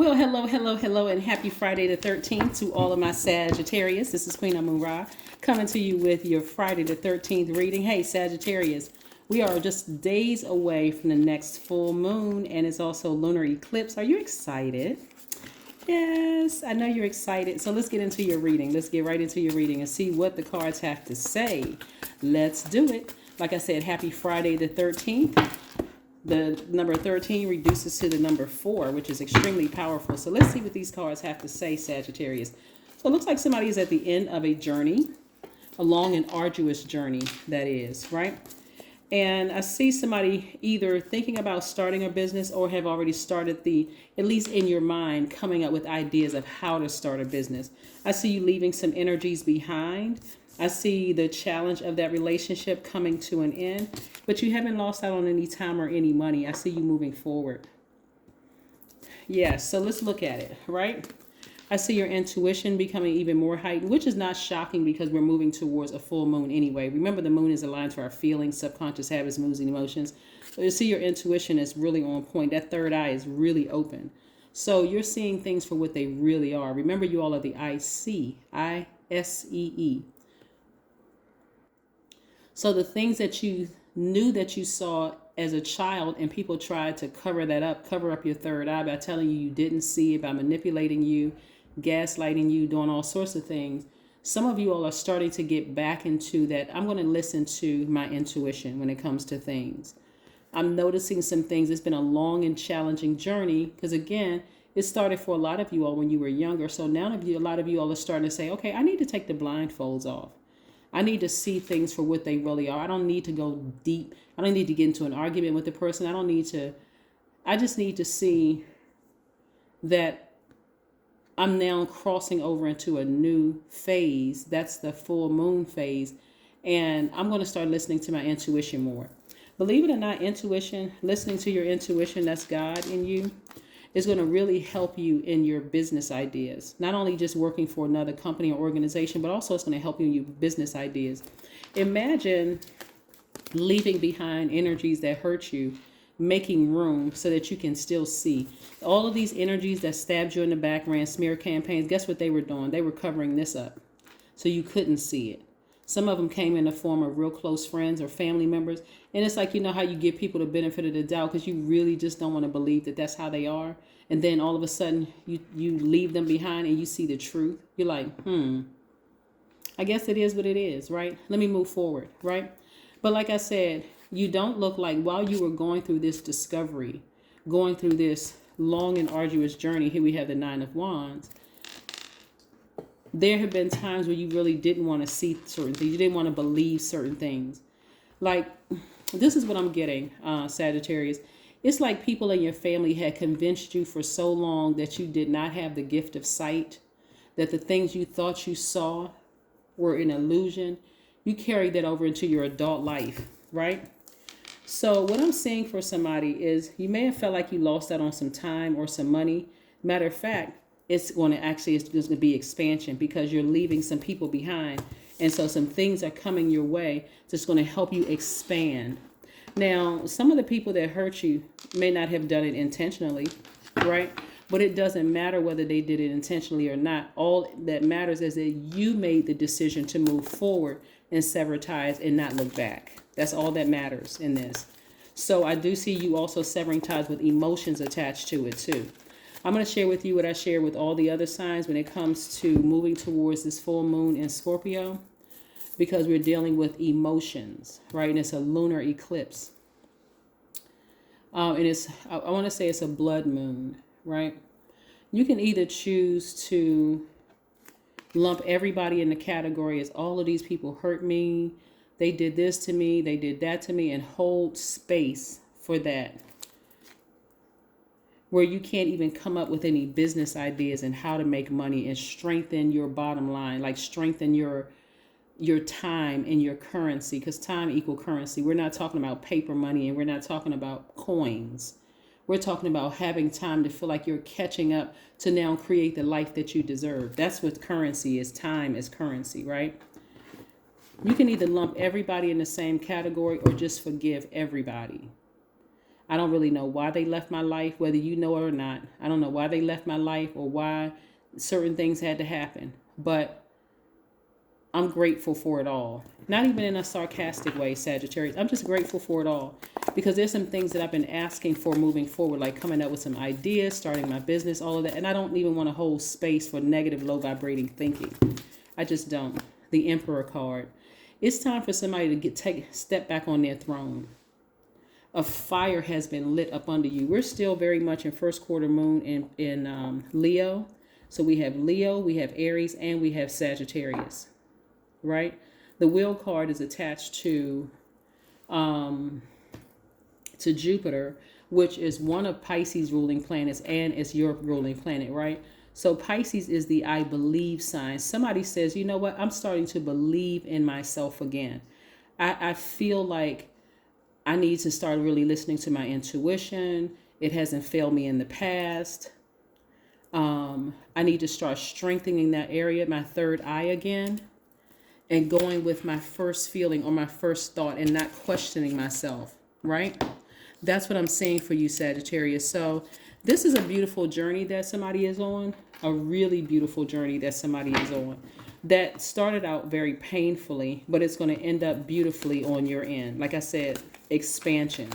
Well, hello, and happy Friday the 13th to all of my Sagittarius. This is Queen Amun Ra coming to you with your Friday the 13th reading. Hey, Sagittarius, we are just days away from the next full moon, and it's also lunar eclipse. Are you excited? Yes, I know you're excited. So let's get into your reading. Let's get right into your reading and see what the cards have to say. Let's do it. Like I said, happy Friday the 13th. The number 13 reduces to the number 4, which is extremely powerful. So let's see what these cards have to say, Sagittarius. So it looks like somebody is at the end of a journey, a long and arduous journey, that is, right? And I see somebody either thinking about starting a business or have already started at least in your mind, coming up with ideas of how to start a business. I see you leaving some energies behind. I see the challenge of that relationship coming to an end, but you haven't lost out on any time or any money. I see you moving forward. Yes, so let's look at it, right? I see your intuition becoming even more heightened, which is not shocking because we're moving towards a full moon anyway. Remember, the moon is aligned to our feelings, subconscious habits, moods, and emotions. So you see your intuition is really on point. That third eye is really open. So you're seeing things for what they really are. Remember, you all are the I-C, I-S-E-E. So the things that you knew that you saw as a child and people tried to cover that up, cover up your third eye by telling you didn't see it, by manipulating you, gaslighting you, doing all sorts of things. Some of you all are starting to get back into that. I'm going to listen to my intuition when it comes to things. I'm noticing some things. It's been a long and challenging journey because, again, it started for a lot of you all when you were younger. So now a lot of you all are starting to say, okay, I need to take the blindfolds off. I need to see things for what they really are. I don't need to go deep. I don't need to get into an argument with the person. I just need to see that I'm now crossing over into a new phase. That's the full moon phase. And I'm going to start listening to my intuition more. Believe it or not, intuition, listening to your intuition, that's God in you, is going to really help you in your business ideas. Not only just working for another company or organization, but also it's going to help you in your business ideas. Imagine leaving behind energies that hurt you, making room so that you can still see. All of these energies that stabbed you in the back, ran smear campaigns, guess what they were doing? They were covering this up so you couldn't see it. Some of them came in the form of real close friends or family members. And it's like, you know how you give people the benefit of the doubt because you really just don't want to believe that that's how they are. And then all of a sudden you leave them behind and you see the truth. You're like, I guess it is what it is, right? Let me move forward, right? But like I said, you don't look like while you were going through this discovery, going through this long and arduous journey, here we have the Nine of Wands. There have been times where you really didn't want to see certain things. You didn't want to believe certain things. Like, this is what I'm getting, Sagittarius. It's like people in your family had convinced you for so long that you did not have the gift of sight, that the things you thought you saw were an illusion. You carried that over into your adult life, right? So what I'm seeing for somebody is you may have felt like you lost out on some time or some money. Matter of fact, it's going to be expansion because you're leaving some people behind. And so some things are coming your way that's going to help you expand. Now, some of the people that hurt you may not have done it intentionally, right? But it doesn't matter whether they did it intentionally or not. All that matters is that you made the decision to move forward and sever ties and not look back. That's all that matters in this. So I do see you also severing ties with emotions attached to it too. I'm going to share with you what I share with all the other signs when it comes to moving towards this full moon in Scorpio, because we're dealing with emotions, right? And it's a lunar eclipse. And I want to say it's a blood moon, right? You can either choose to lump everybody in the category as all of these people hurt me, they did this to me, they did that to me, and hold space for that, where you can't even come up with any business ideas and how to make money and strengthen your bottom line, like strengthen your time and your currency, because time equal currency. We're not talking about paper money and we're not talking about coins. We're talking about having time to feel like you're catching up to now create the life that you deserve. That's what currency is. Time is currency, right? You can either lump everybody in the same category or just forgive everybody. I don't really know why they left my life, whether you know it or not. I don't know why they left my life or why certain things had to happen. But I'm grateful for it all. Not even in a sarcastic way, Sagittarius. I'm just grateful for it all because there's some things that I've been asking for moving forward, like coming up with some ideas, starting my business, all of that. And I don't even want to hold space for negative, low vibrating thinking. I just don't. The Emperor card. It's time for somebody to take step back on their throne. A fire has been lit up under you. We're still very much in first quarter moon in Leo. So we have Leo, we have Aries, and we have Sagittarius. Right? The wheel card is attached to Jupiter, which is one of Pisces ruling planets and it's your ruling planet, right? So Pisces is the I believe sign. Somebody says, you know what? I'm starting to believe in myself again. I feel like I need to start really listening to my intuition. It hasn't failed me in the past. I need to start strengthening that area, my third eye again. And going with my first feeling or my first thought and not questioning myself, right? That's what I'm saying for you, Sagittarius. So this is a beautiful journey that somebody is on, a really beautiful journey that somebody is on that started out very painfully, but it's going to end up beautifully on your end. Like I said, expansion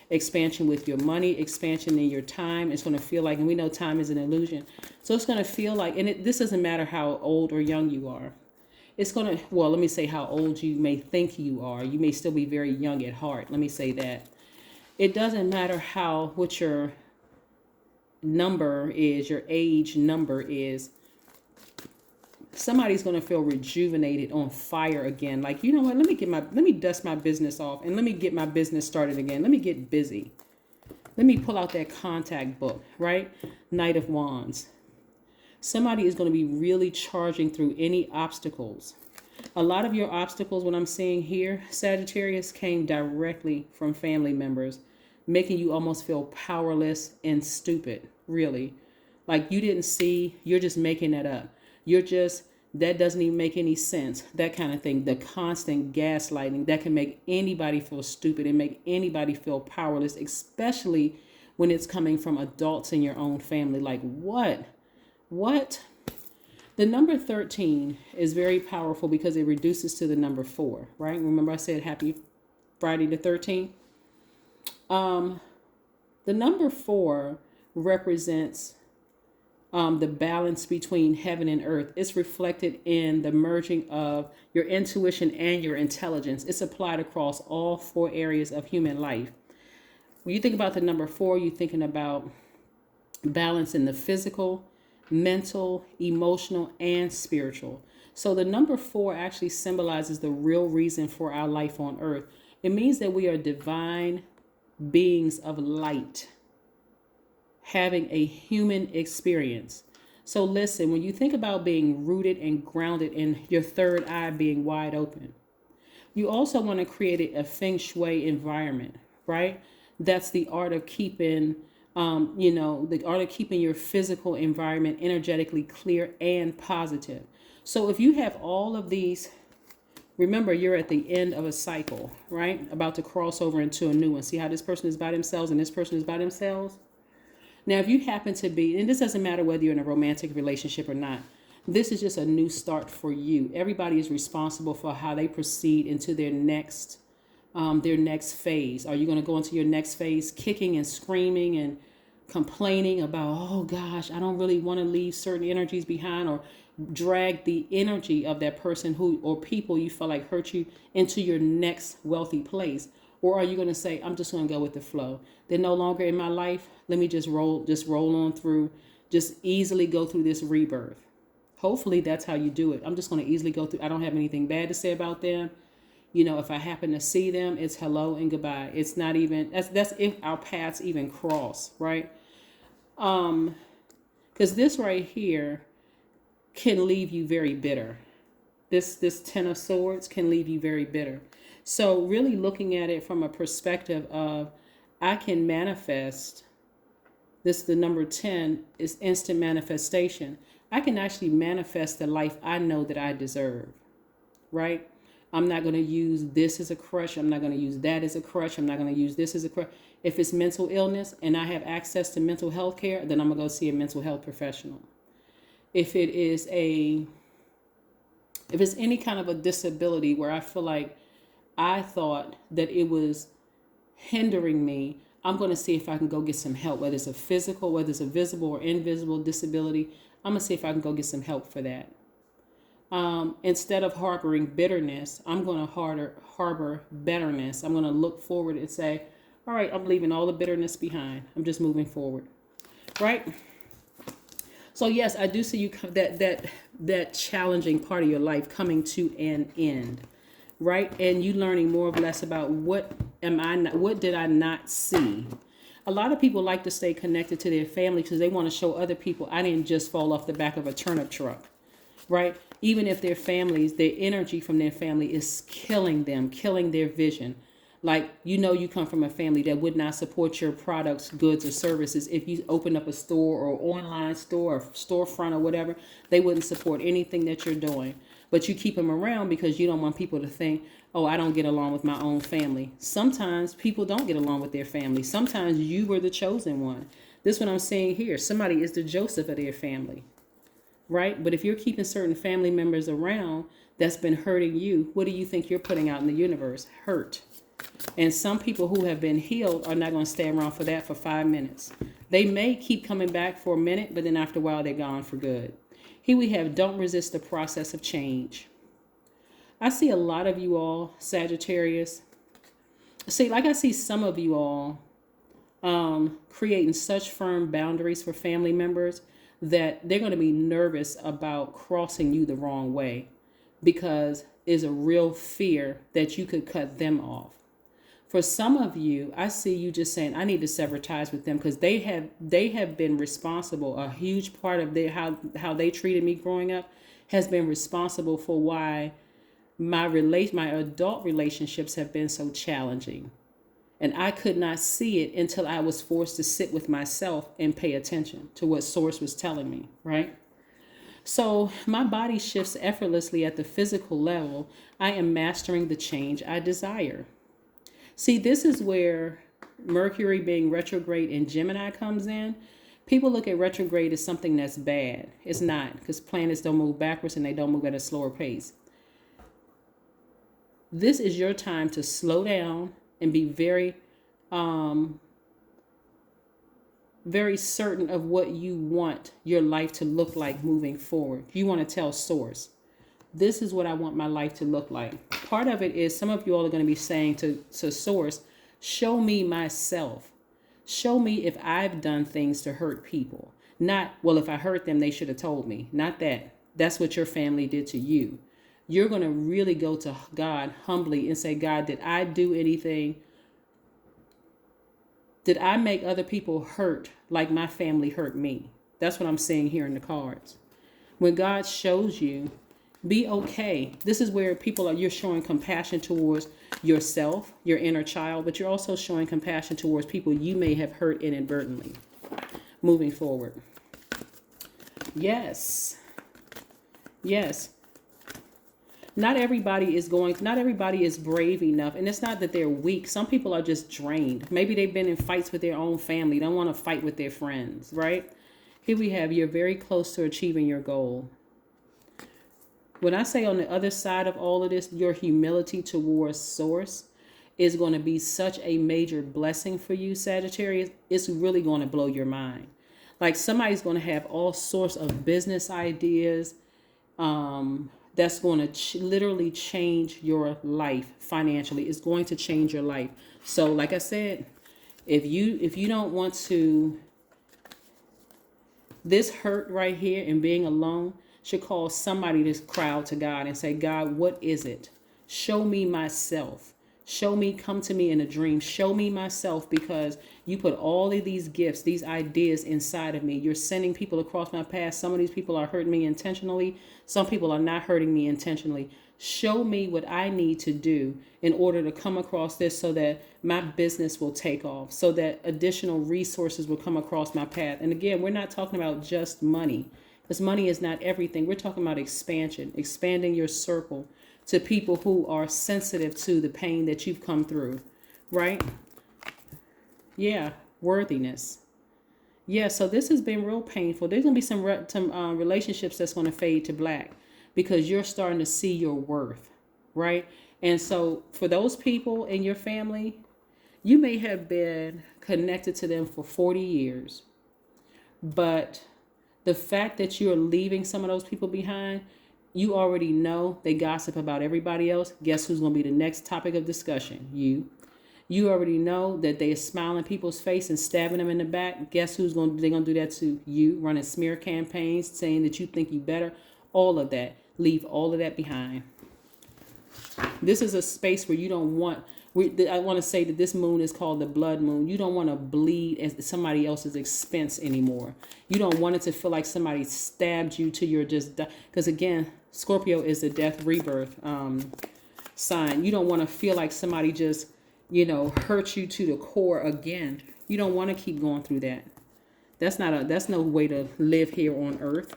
with your money, expansion in your time. It's going to feel like, and we know time is an illusion. So it's going to feel like, and this doesn't matter how old or young you are. It's going to, well, let me say how old you may think you are. You may still be very young at heart. Let me say that. It doesn't matter what your number is, your age number is. Somebody's going to feel rejuvenated, on fire again. Like, you know what? Let me dust my business off and let me get my business started again. Let me get busy. Let me pull out that contact book, right? Knight of Wands. Somebody is going to be really charging through any obstacles. A lot of your obstacles, what I'm seeing here, Sagittarius, came directly from family members, making you almost feel powerless and stupid, really. Like you didn't see, you're just making that up. That doesn't even make any sense. That kind of thing. The constant gaslighting that can make anybody feel stupid and make anybody feel powerless, especially when it's coming from adults in your own family. Like what? The number 13 is very powerful because it reduces to the number 4, right? Remember I said happy Friday the 13th? The number 4 represents the balance between heaven and earth. It's reflected in the merging of your intuition and your intelligence. It's applied across all 4 areas of human life. When you think about the number 4, you're thinking about balance in the physical, mental, emotional, and spiritual. So the number 4 actually symbolizes the real reason for our life on earth. It means that we are divine beings of light, having a human experience. So listen, when you think about being rooted and grounded in your third eye being wide open, you also want to create a feng shui environment, right? That's the art of keeping the art of keeping your physical environment energetically clear and positive. So if you have all of these, remember you're at the end of a cycle, right? About to cross over into a new one. See how this person is by themselves and this person is by themselves? Now, if you happen to be, and this doesn't matter whether you're in a romantic relationship or not, this is just a new start for you. Everybody is responsible for how they proceed into their next phase. Are you going to go into your next phase kicking and screaming and complaining about, oh gosh, I don't really want to leave certain energies behind, or drag the energy of that person or people you feel like hurt you into your next wealthy place? Or are you going to say, I'm just going to go with the flow? They're no longer in my life. Let me just roll on through, just easily go through this rebirth. Hopefully that's how you do it. I'm just going to easily go through. I don't have anything bad to say about them. If I happen to see them, it's hello and goodbye. It's not even, that's if our paths even cross, right? Because this right here can leave you very bitter. This 10 of Swords can leave you very bitter. So really looking at it from a perspective of, I can manifest this. The number 10 is instant manifestation. I can actually manifest the life I know that I deserve, right? I'm not going to use this as a crutch. I'm not going to use that as a crutch. I'm not going to use this as a crutch. If it's mental illness and I have access to mental health care, then I'm going to go see a mental health professional. If it's any kind of a disability where I feel like I thought that it was hindering me, I'm going to see if I can go get some help, whether it's a physical, whether it's a visible or invisible disability. I'm going to see if I can go get some help for that. Instead of harboring bitterness, I'm going to harbor betterness. I'm going to look forward and say, all right, I'm leaving all the bitterness behind. I'm just moving forward. Right? So yes, I do see you that challenging part of your life coming to an end. Right? And you learning more or less about what did I not see? A lot of people like to stay connected to their family because they want to show other people I didn't just fall off the back of a turnip truck. Right? Even if their families, their energy from their family is killing them, killing their vision. Like, you come from a family that would not support your products, goods, or services. If you open up a store or online store or storefront or whatever, they wouldn't support anything that you're doing. But you keep them around because you don't want people to think, oh, I don't get along with my own family. Sometimes people don't get along with their family. Sometimes you were the chosen one. This is what I'm saying here. Somebody is the Joseph of their family. Right? But if you're keeping certain family members around that's been hurting you, what do you think you're putting out in the universe? Hurt. And some people who have been healed are not going to stay around for that for 5 minutes. They may keep coming back for a minute, but then after a while, they're gone for good. Here we have, don't resist the process of change. I see a lot of you all, Sagittarius. See, like I see some of you all creating such firm boundaries for family members that they're going to be nervous about crossing you the wrong way because there's a real fear that you could cut them off. For some of you, I see you just saying, I need to sever ties with them because they have been responsible. A huge part of how they treated me growing up has been responsible for why my adult relationships have been so challenging. And I could not see it until I was forced to sit with myself and pay attention to what Source was telling me, right? So my body shifts effortlessly at the physical level. I am mastering the change I desire. See, this is where Mercury being retrograde in Gemini comes in. People look at retrograde as something that's bad. It's not, because planets don't move backwards and they don't move at a slower pace. This is your time to slow down and be very, very certain of what you want your life to look like moving forward. You want to tell Source, this is what I want my life to look like. Part of it is some of you all are going to be saying to Source, show me myself. Show me if I've done things to hurt people. Not, well, if I hurt them, they should have told me. Not that. That's what your family did to you. You're going to really go to God humbly and say, God, did I do anything? Did I make other people hurt like my family hurt me? That's what I'm seeing here in the cards. When God shows you, be okay. This is where you're showing compassion towards yourself, your inner child, but you're also showing compassion towards people you may have hurt inadvertently. Moving forward. Yes. Yes. Not everybody is brave enough. And it's not that they're weak. Some people are just drained. Maybe they've been in fights with their own family. Don't want to fight with their friends, right? Here we have, you're very close to achieving your goal. When I say on the other side of all of this, your humility towards Source is going to be such a major blessing for you, Sagittarius. It's really going to blow your mind. Like somebody's going to have all sorts of business ideas, that's going to literally change your life financially. It's going to change your life. So like I said, if you don't want to, this hurt right here and being alone should cause somebody to cry out to God and say, God, what is it? Show me myself. Show me, come to me in a dream. Show me myself, because you put all of these gifts, these ideas inside of me. You're sending people across my path. Some of these people are hurting me intentionally. Some people are not hurting me intentionally. Show me what I need to do in order to come across this so that my business will take off, so that additional resources will come across my path. And again, we're not talking about just money, because money is not everything. We're talking about expansion, expanding your circle, to people who are sensitive to the pain that you've come through, right? Yeah, worthiness. Yeah, so this has been real painful. There's going to be some relationships that's going to fade to black because you're starting to see your worth, right? And so for those people in your family, you may have been connected to them for 40 years, but the fact that you're leaving some of those people behind, you already know they gossip about everybody else. Guess who's going to be the next topic of discussion? You. You already know that they are smiling people's face and stabbing them in the back. Guess they're going to do that to you, running smear campaigns, saying that you think you better. All of that. Leave all of that behind. This is a space where you don't want, I want to say that this moon is called the blood moon. You don't want to bleed at somebody else's expense anymore. You don't want it to feel like somebody stabbed you to your just, because again, Scorpio is the death rebirth sign. You don't want to feel like somebody just, hurt you to the core again. You don't want to keep going through that. That's no way to live here on earth.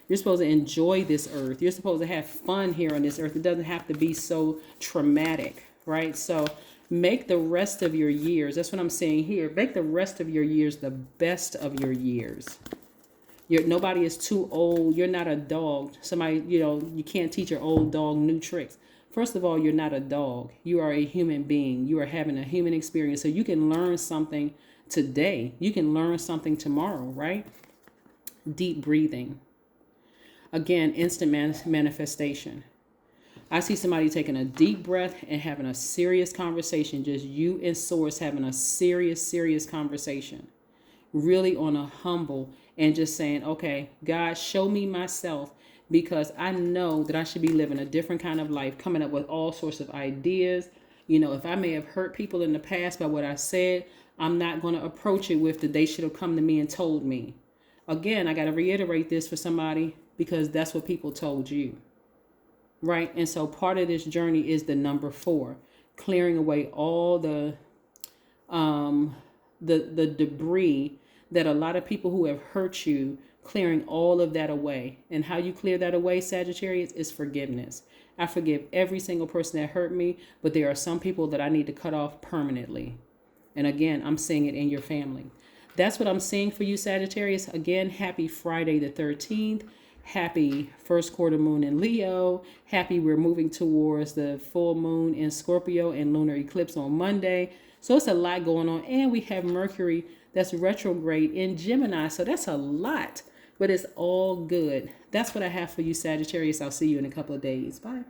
You're supposed to enjoy this earth. You're supposed to have fun here on this earth. It doesn't have to be so traumatic, right? So make the rest of your years, that's what I'm saying here, make the rest of your years the best of your years. Nobody is too old. You're not a dog. Somebody, you can't teach your old dog new tricks. First of all, you're not a dog. You are a human being. You are having a human experience. So you can learn something today. You can learn something tomorrow, right? Deep breathing. Again, instant manifestation. I see somebody taking a deep breath and having a serious conversation. Just you and Source having a serious conversation. Really on a humble and just saying, okay, God, show me myself. Because I know that I should be living a different kind of life, coming up with all sorts of ideas. If I may have hurt people in the past by what I said, I'm not going to approach it with that they should have come to me and told me. Again, I got to reiterate this for somebody because that's what people told you. Right? And so part of this journey is the number 4, clearing away all the debris that a lot of people who have hurt you, clearing all of that away. And how you clear that away, Sagittarius, is forgiveness. I forgive every single person that hurt me, but there are some people that I need to cut off permanently. And again, I'm seeing it in your family. That's what I'm seeing for you, Sagittarius. Again, happy Friday the 13th. Happy first quarter moon in Leo. Happy we're moving towards the full moon in Scorpio and lunar eclipse on Monday. So it's a lot going on. And we have Mercury that's retrograde in Gemini. So that's a lot. But it's all good. That's what I have for you, Sagittarius. I'll see you in a couple of days. Bye.